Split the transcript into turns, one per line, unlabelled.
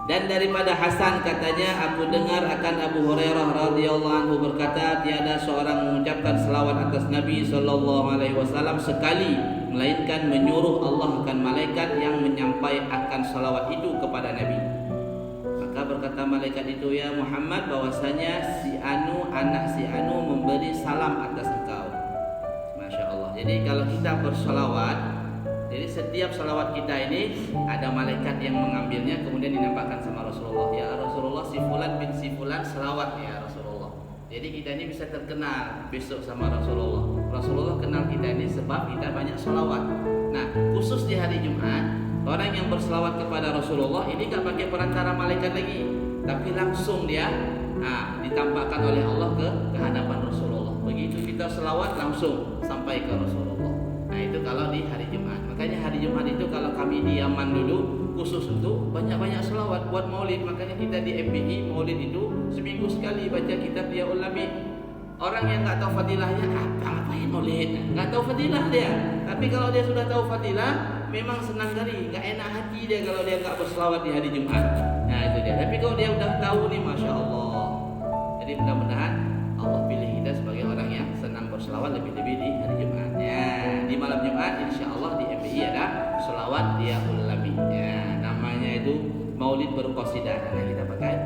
Dan daripada Hasan katanya, aku dengar akan Abu Hurairah radhiyallahu anhu berkata, tiada seorang mengucapkan selawat atas Nabi sallallahu alaihi wasallam sekali, melainkan menyuruh Allah akan malaikat yang menyampaikan selawat itu kepada Nabi. Maka berkata malaikat itu, ya Muhammad, bahwasanya si anu anak si anu memberi salam atas engkau. Masya Allah. Jadi kalau kita berselawat, jadi setiap salawat kita ini ada malaikat yang mengambilnya kemudian dinampakkan sama Rasulullah. Ya Rasulullah, si fulan bin si fulan selawat ya Rasulullah. Jadi kita ini bisa terkenal besok sama Rasulullah. Rasulullah kenal kita ini sebab kita banyak salawat. Nah, khusus di hari Jumat, orang yang berselawat kepada Rasulullah ini gak pakai perantara malaikat lagi, tapi langsung dia ditampakkan oleh Allah ke hadapan Rasulullah. Begitu kita selawat langsung sampai ke Rasulullah. Nah, itu kalau di hari Jumat. Makanya hari Jumat itu kalau kami di Yaman dulu khusus untuk banyak-banyak selawat buat maulid. Makanya kita di MBI maulid itu seminggu sekali baca kitab dia ulami. Orang yang nggak tahu fadilahnya ngapain maulid, nggak tahu fadilah dia. Tapi kalau dia sudah tahu fadilah, memang senang kali, nggak enak hati dia kalau dia nggak berselawat di hari Jumat. Nah itu dia. Tapi kalau dia udah tahu nih, masya Allah. Jadi mudah-mudahan Allah pilih kita sebagai orang yang senang berselawat lebih-lebih di hari Jumat. Ya, di malam Jumat insya Allah di MBI ada selawat dia ulami. Ya, namanya itu Maulid berqasidah. Nah kita pakai